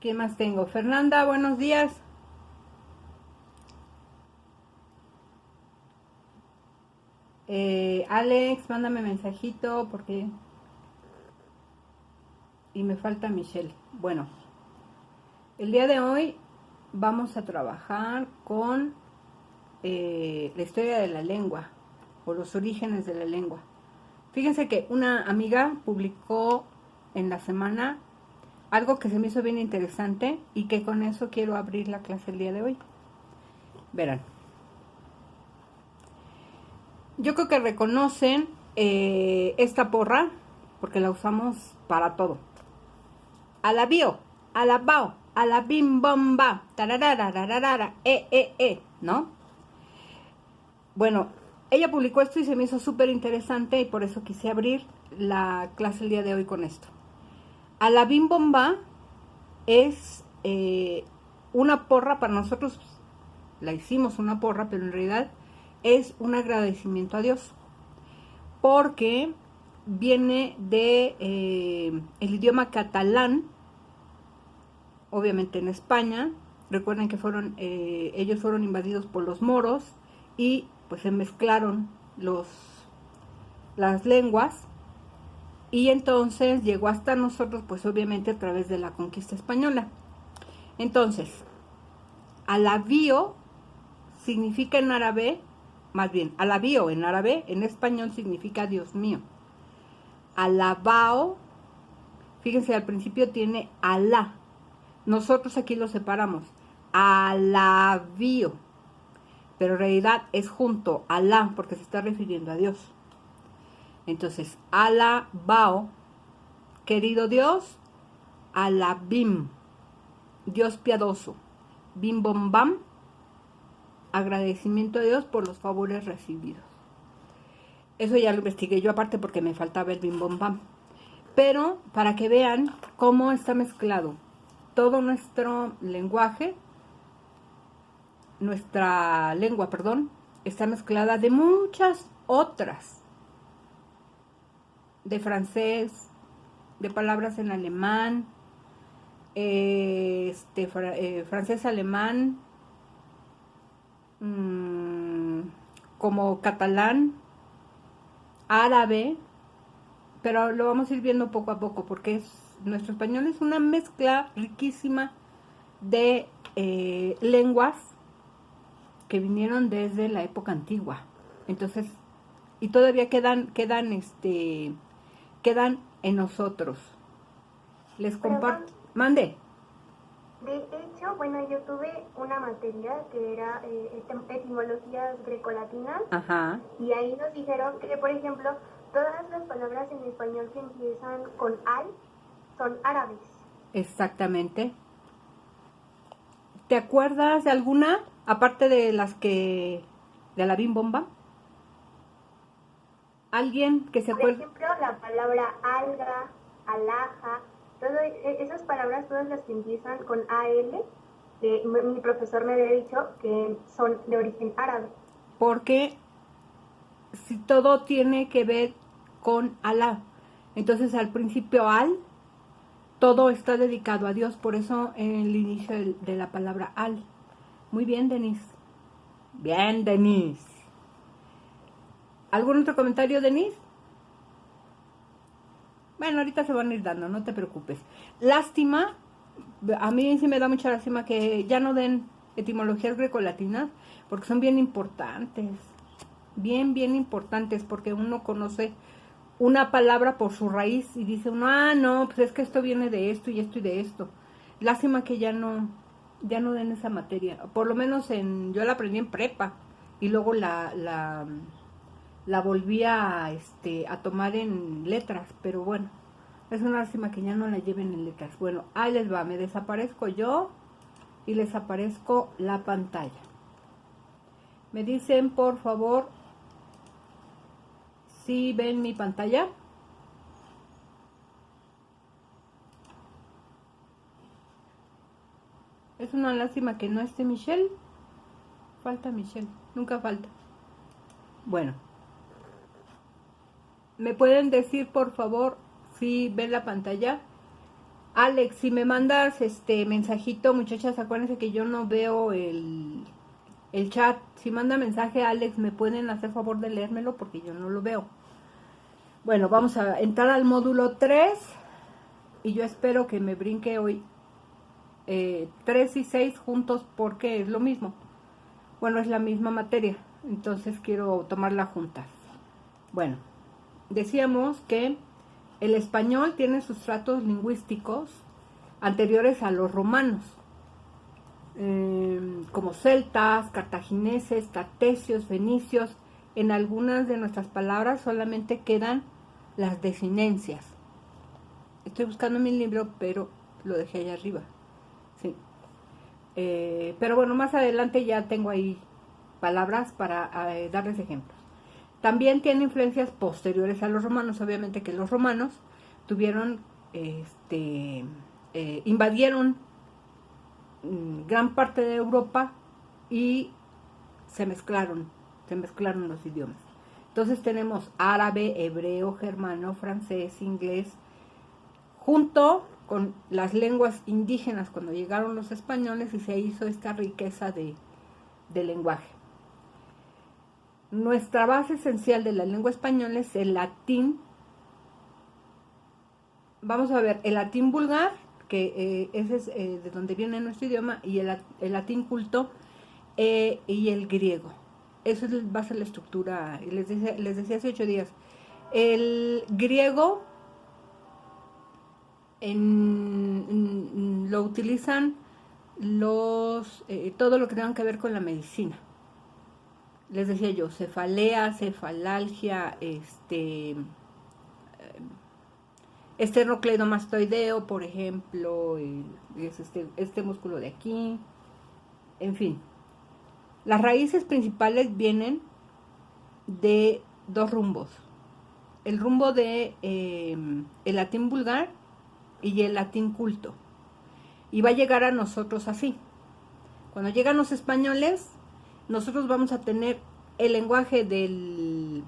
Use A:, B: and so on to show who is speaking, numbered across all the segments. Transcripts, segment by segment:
A: ¿Quién más tengo? Fernanda, buenos días. Alex, mándame mensajito porque... Y me falta Michelle. Bueno, el día de hoy vamos a trabajar con la historia de la lengua o los orígenes de la lengua. Fíjense que una amiga publicó en la semana algo que se me hizo bien interesante y que con eso quiero abrir la clase el día de hoy. Verán. Yo creo que reconocen esta porra porque la usamos para todo. Alabío, alabao, alabim bomba, tarararararara, ¿no? Bueno, ella publicó esto y se me hizo súper interesante y por eso quise abrir la clase el día de hoy con esto. Alabim bomba es una porra para nosotros, la hicimos una porra, pero en realidad es un agradecimiento a Dios, porque viene de el idioma catalán, obviamente en España. Recuerden que ellos fueron invadidos por los moros y pues se mezclaron las lenguas y entonces llegó hasta nosotros, pues obviamente a través de la conquista española. Entonces, alabío significa en árabe, más bien, alabío en árabe, en español significa Dios mío. Alabao, fíjense, al principio tiene Alá. Nosotros aquí lo separamos. Alabío. Pero en realidad es junto, Alá, porque se está refiriendo a Dios. Entonces, alabao, querido Dios, alabim, Dios piadoso. Bim bom bam, agradecimiento a Dios por los favores recibidos. Eso ya lo investigué yo aparte porque me faltaba el bim bom bam. Pero para que vean cómo está mezclado todo nuestro lenguaje, nuestra lengua, perdón, está mezclada de muchas otras. De francés, de palabras en alemán, francés, alemán, como catalán, árabe, pero lo vamos a ir viendo poco a poco porque nuestro español es una mezcla riquísima de lenguas que vinieron desde la época antigua. Entonces, y todavía quedan en nosotros. Les comparto. Mande.
B: De hecho, bueno, yo tuve una materia que era etimologías grecolatinas.
A: Ajá.
B: Y ahí nos dijeron que, por ejemplo, todas las palabras en español que empiezan con al son árabes.
A: Exactamente. ¿Te acuerdas de alguna, aparte de de la bim bomba? ¿Alguien que se acuerde?
B: Por ejemplo, la palabra alga, alhaja, esas palabras, todas las que empiezan con al, mi profesor me había dicho que son de origen árabe.
A: Porque si todo tiene que ver con Alá, entonces al principio todo está dedicado a Dios, por eso en el inicio de la palabra al. Muy bien, Denise. Bien, Denise. ¿Algún otro comentario, Denise? Bueno, ahorita se van a ir dando, no te preocupes. Lástima, a mí sí me da mucha lástima que ya no den etimologías grecolatinas, porque son bien importantes. Bien, bien importantes, porque uno conoce una palabra por su raíz y dice uno, no, pues es que esto viene de esto y esto y de esto. Lástima que ya no den esa materia. Por lo menos yo la aprendí en prepa y luego la volví a tomar en letras, pero bueno, es una lástima que ya no la lleven en letras. Bueno, ahí les va, me desaparezco yo y les aparezco la pantalla. Me dicen, por favor, si ven mi pantalla. Es una lástima que no esté Michelle. Falta Michelle, nunca falta. Bueno, ¿me pueden decir por favor si ven la pantalla? Alex, si me mandas mensajito, muchachas, acuérdense que yo no veo el chat. Si manda mensaje Alex, ¿me pueden hacer favor de leérmelo? Porque yo no lo veo. Bueno, vamos a entrar al módulo 3 y yo espero que me brinque hoy 3 y 6 juntos porque es lo mismo. Bueno, es la misma materia, entonces quiero tomarla juntas. Bueno, decíamos que el español tiene sustratos lingüísticos anteriores a los romanos, como celtas, cartagineses, tartesios, fenicios. En algunas de nuestras palabras solamente quedan las desinencias. Estoy buscando mi libro, pero lo dejé allá arriba. Sí. Pero bueno, más adelante ya tengo ahí palabras para darles ejemplos. También tiene influencias posteriores a los romanos. Obviamente que los romanos tuvieron, invadieron gran parte de Europa y se mezclaron los idiomas. Entonces tenemos árabe, hebreo, germano, francés, inglés, junto con las lenguas indígenas cuando llegaron los españoles y se hizo esta riqueza de lenguaje. Nuestra base esencial de la lengua española es el latín. Vamos a ver, el latín vulgar, que ese es de donde viene nuestro idioma, y el latín culto y el griego. Eso va a ser la estructura. Les decía hace 8 días. El griego lo utilizan todo lo que tenga que ver con la medicina. Les decía yo, cefalea, cefalalgia, esternocleidomastoideo, por ejemplo, es este músculo de aquí, en fin. Las raíces principales vienen de 2 rumbos. El rumbo de el latín vulgar y el latín culto. Y va a llegar a nosotros así. Cuando llegan los españoles, nosotros vamos a tener el lenguaje del...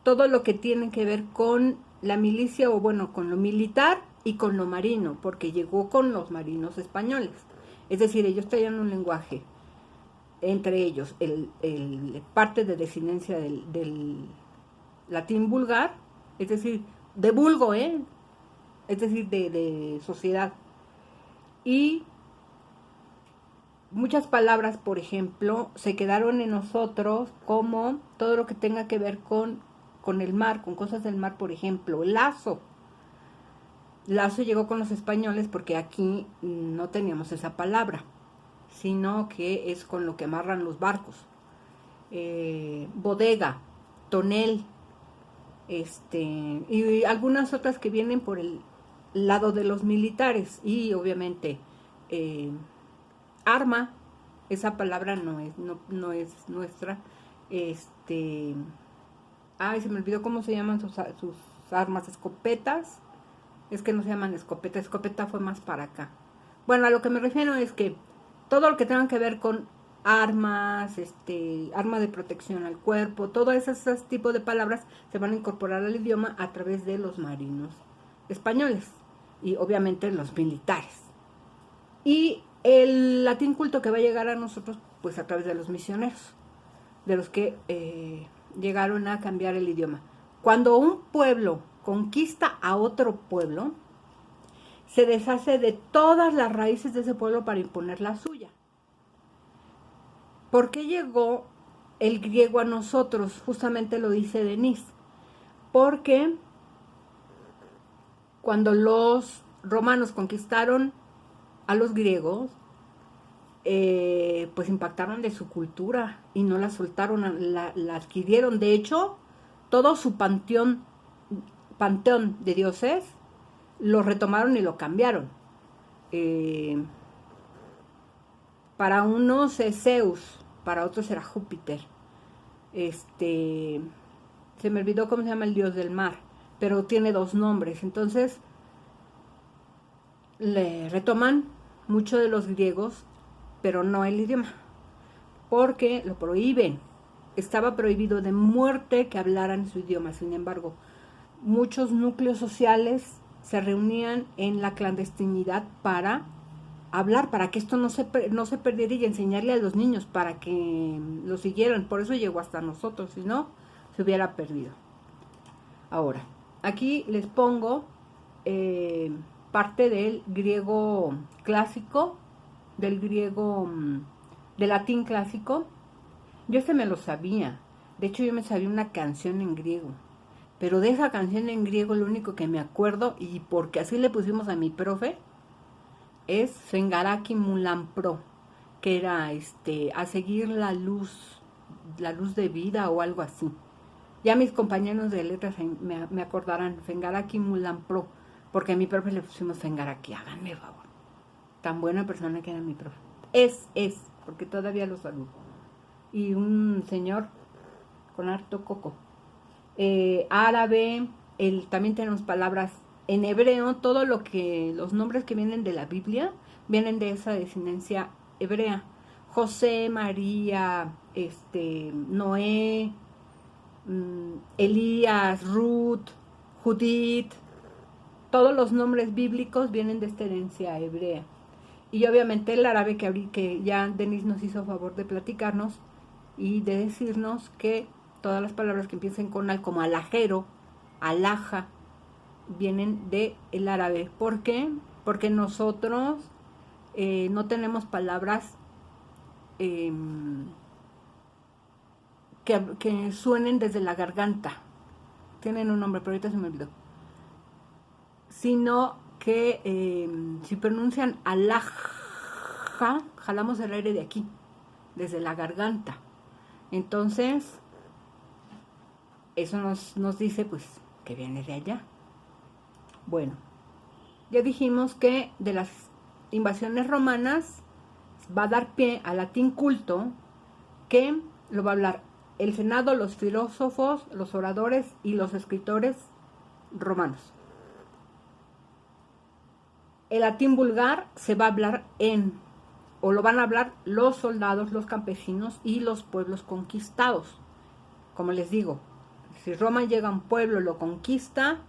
A: todo lo que tiene que ver con la milicia, o bueno, con lo militar y con lo marino, porque llegó con los marinos españoles. Es decir, ellos traían un lenguaje, entre ellos, parte de desinencia del latín vulgar, es decir, de vulgo, es decir, de sociedad. Y muchas palabras, por ejemplo, se quedaron en nosotros, como todo lo que tenga que ver con el mar, con cosas del mar, por ejemplo, lazo. Lazo llegó con los españoles porque aquí no teníamos esa palabra, sino que es con lo que amarran los barcos. Bodega, tonel, y algunas otras que vienen por el lado de los militares. Y obviamente arma, esa palabra no es nuestra. Ay, se me olvidó cómo se llaman sus armas, escopetas. Es que no se llaman escopeta, escopeta fue más para acá. Bueno, a lo que me refiero es que todo lo que tenga que ver con armas, arma de protección al cuerpo, todos esos tipos de palabras se van a incorporar al idioma a través de los marinos españoles y obviamente los militares. Y el latín culto que va a llegar a nosotros, pues a través de los misioneros, de los que llegaron a cambiar el idioma. Cuando un pueblo conquista a otro pueblo, se deshace de todas las raíces de ese pueblo para imponer la suya. ¿Por qué llegó el griego a nosotros? Justamente lo dice Denise. Porque cuando los romanos conquistaron a los griegos, pues impactaron de su cultura y no la soltaron, la adquirieron. De hecho, todo su panteón de dioses lo retomaron y lo cambiaron. Para unos es Zeus, para otros era Júpiter. Se me olvidó cómo se llama el dios del mar, pero tiene 2 nombres. Entonces le retoman mucho de los griegos, pero no el idioma, porque lo prohíben. Estaba prohibido de muerte que hablaran su idioma. Sin embargo, muchos núcleos sociales se reunían en la clandestinidad para hablar, para que esto no se perdiera y enseñarle a los niños para que lo siguieran. Por eso llegó hasta nosotros, si no, se hubiera perdido. Ahora, aquí les pongo parte del griego clásico, del latín clásico. Yo me lo sabía. De hecho, yo me sabía una canción en griego. Pero de esa canción en griego, lo único que me acuerdo, y porque así le pusimos a mi profe, es Fengaraki Mulampro, que era a seguir la luz de vida o algo así. Ya mis compañeros de letras me acordarán, Fengaraki Mulampro, porque a mi profe le pusimos Fengaraki, háganme favor. Tan buena persona que era mi profe. Es, porque todavía lo saludo. Y un señor con harto coco. Árabe, también tenemos palabras en hebreo, todo los nombres que vienen de la Biblia vienen de esa descendencia hebrea. José, María, Noé, Elías, Ruth, Judith, todos los nombres bíblicos vienen de esta herencia hebrea. Y obviamente el árabe que ya Denise nos hizo favor de platicarnos y de decirnos que todas las palabras que empiecen con al, como alajero, alaja, vienen del árabe. ¿Por qué? Porque nosotros no tenemos palabras que suenen desde la garganta. Tienen un nombre, pero ahorita se me olvidó. Sino que si pronuncian alaja, jalamos el aire de aquí, desde la garganta. Entonces, eso nos dice pues que viene de allá. Bueno, ya dijimos que de las invasiones romanas va a dar pie al latín culto, que lo va a hablar el Senado, los filósofos, los oradores y los escritores romanos. El latín vulgar se va a hablar o lo van a hablar los soldados, los campesinos y los pueblos conquistados. Como les digo, si Roma llega a un pueblo, lo conquista,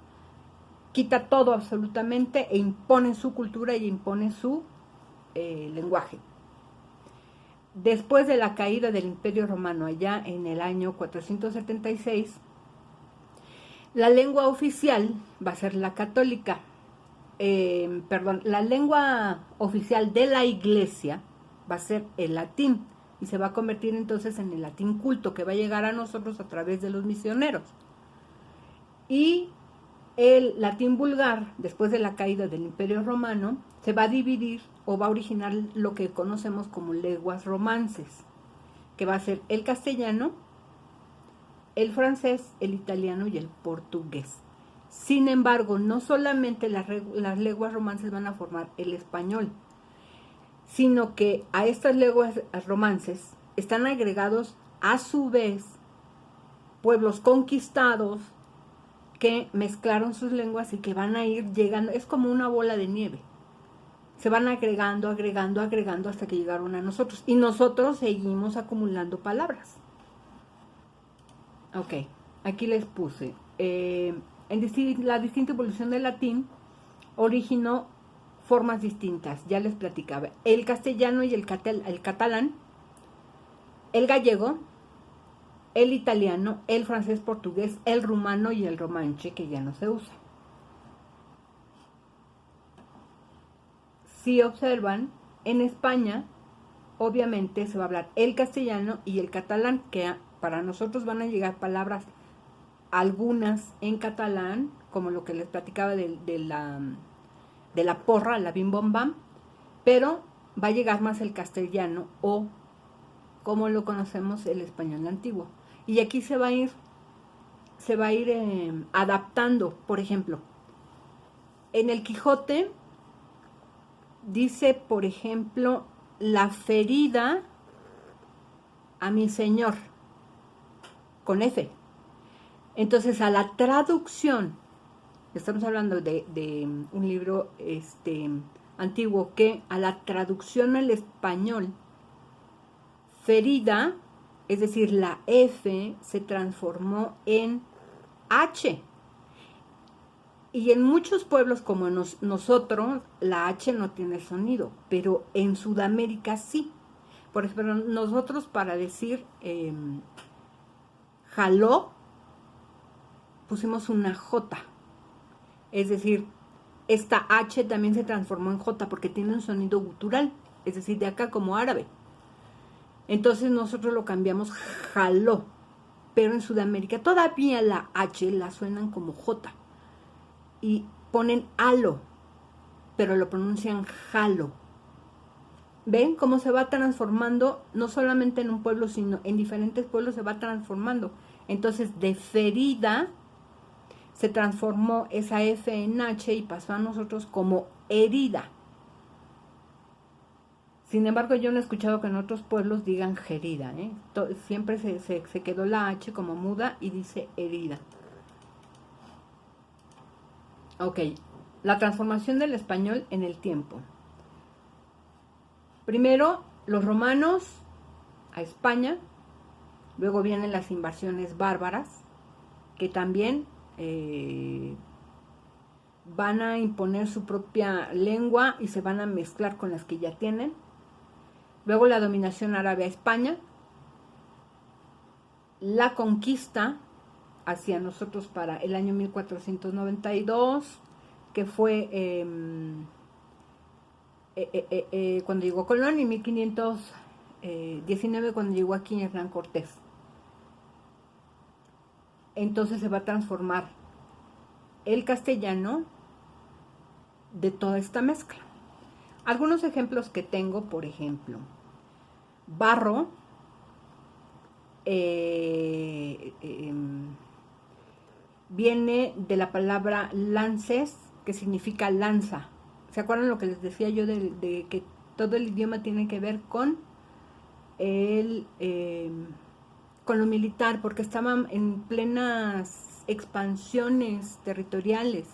A: quita todo absolutamente e impone su cultura y impone su lenguaje. Después de la caída del Imperio Romano, allá en el año 476, la lengua oficial va a ser la católica. La lengua oficial de la Iglesia va a ser el latín y se va a convertir entonces en el latín culto que va a llegar a nosotros a través de los misioneros. Y el latín vulgar, después de la caída del Imperio Romano, se va a dividir o va a originar lo que conocemos como lenguas romances, que va a ser el castellano, el francés, el italiano y el portugués. Sin embargo, no solamente las lenguas romances van a formar el español, sino que a estas lenguas romances están agregados a su vez pueblos conquistados que mezclaron sus lenguas y que van a ir llegando, es como una bola de nieve. Se van agregando hasta que llegaron a nosotros. Y nosotros seguimos acumulando palabras. Ok, aquí les puse. La distinta evolución del latín originó formas distintas, ya les platicaba. El castellano y el catalán, el gallego, el italiano, el francés, portugués, el rumano y el romanche, que ya no se usa. Si observan, en España, obviamente se va a hablar el castellano y el catalán, que para nosotros van a llegar palabras, algunas en catalán, como lo que les platicaba de la porra, la bim bom bam, pero va a llegar más el castellano o, como lo conocemos, el español antiguo. Y aquí se va a ir adaptando. Por ejemplo, en el Quijote dice, por ejemplo, la ferida a mi señor, con F. Entonces, a la traducción, estamos hablando de un libro antiguo, que a la traducción al español, ferida, es decir, la F se transformó en H. Y en muchos pueblos como nosotros, la H no tiene sonido, pero en Sudamérica sí. Por ejemplo, nosotros para decir jaló, pusimos una J. Es decir, esta H también se transformó en J porque tiene un sonido gutural, es decir, de acá como árabe. Entonces nosotros lo cambiamos jaló, pero en Sudamérica todavía la H la suenan como J y ponen halo, pero lo pronuncian jalo. ¿Ven cómo se va transformando? No solamente en un pueblo, sino en diferentes pueblos se va transformando. Entonces, de ferida se transformó esa F en H y pasó a nosotros como herida. Sin embargo, yo no he escuchado que en otros pueblos digan gerida, ¿eh? Siempre se quedó la H como muda y dice herida. Ok, la transformación del español en el tiempo. Primero, los romanos a España, luego vienen las invasiones bárbaras, que también van a imponer su propia lengua y se van a mezclar con las que ya tienen. Luego la dominación árabe a España, la conquista hacia nosotros para el año 1492, que fue cuando llegó Colón, y 1519 cuando llegó aquí Hernán Cortés. Entonces se va a transformar el castellano de toda esta mezcla. Algunos ejemplos que tengo, por ejemplo, barro, viene de la palabra lances, que significa lanza. ¿Se acuerdan lo que les decía yo de que todo el idioma tiene que ver con con lo militar? Porque estaban en plenas expansiones territoriales.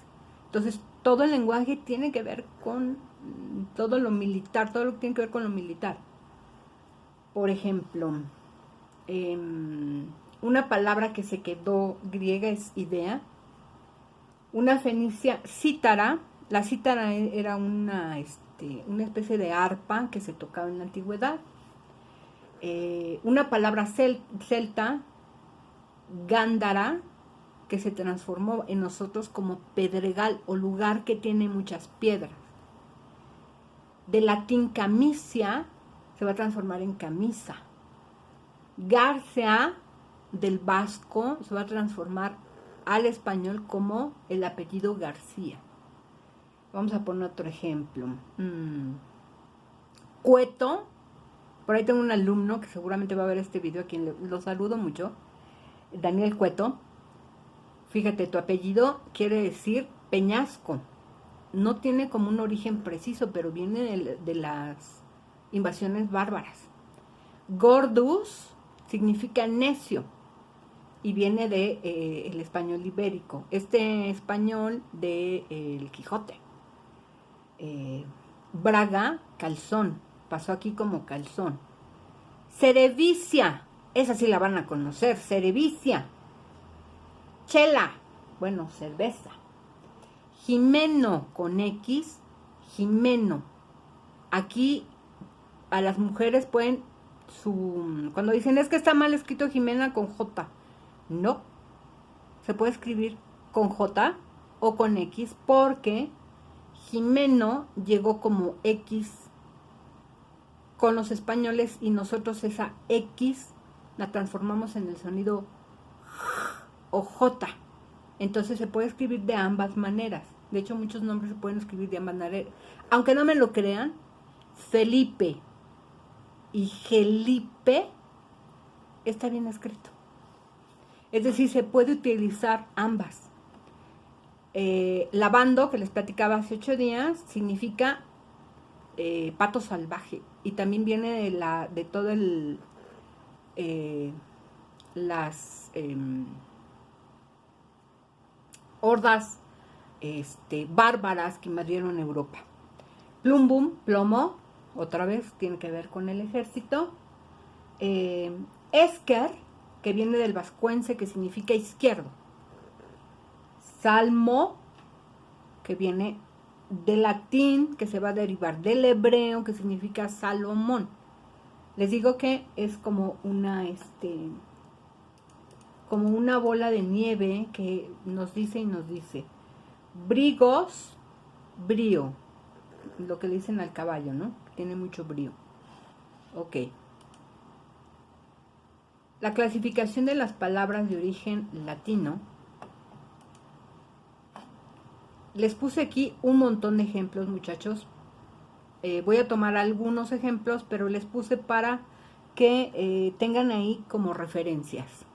A: Entonces, todo el lenguaje tiene que ver con todo lo militar, todo lo que tiene que ver con lo militar. Por ejemplo, una palabra que se quedó griega es idea. Una fenicia, cítara. La cítara era una especie de arpa que se tocaba en la antigüedad. Una palabra celta, gándara, que se transformó en nosotros como pedregal o lugar que tiene muchas piedras. De latín camisia se va a transformar en camisa. García, del vasco, se va a transformar al español como el apellido García. Vamos a poner otro ejemplo. Cueto. Por ahí tengo un alumno que seguramente va a ver este video, a quien lo saludo mucho. Daniel Cueto. Fíjate, tu apellido quiere decir peñasco. No tiene como un origen preciso, pero viene de las invasiones bárbaras. Gordus significa necio y viene de el español ibérico. Este español de el Quijote. Braga, calzón. Pasó aquí como calzón. Cerevicia. Esa sí la van a conocer. Cerevicia. Chela. Bueno, cerveza. Jimeno con X. Jimeno. Aquí a las mujeres pueden cuando dicen es que está mal escrito Jimena con J. No. Se puede escribir con J o con X porque Jimeno llegó como X con los españoles y nosotros esa X la transformamos en el sonido o J. Entonces se puede escribir de ambas maneras. De hecho, muchos nombres se pueden escribir de ambas maneras. Aunque no me lo crean, Felipe y Gelipe está bien escrito. Es decir, se puede utilizar ambas. Lavando, que les platicaba hace 8 días, significa pato salvaje. Y también viene de todo las hordas bárbaras que invadieron Europa. Plumbum, plomo, otra vez tiene que ver con el ejército. Esker, que viene del vascuence, que significa izquierdo. Salmo, que viene del latín, que se va a derivar del hebreo, que significa Salomón. Les digo que es como una bola de nieve que nos dice brigos, brío, lo que le dicen al caballo, ¿no? Tiene mucho brío. Ok. La clasificación de las palabras de origen latino. Les puse aquí un montón de ejemplos, muchachos. Voy a tomar algunos ejemplos, pero les puse para que tengan ahí como referencias.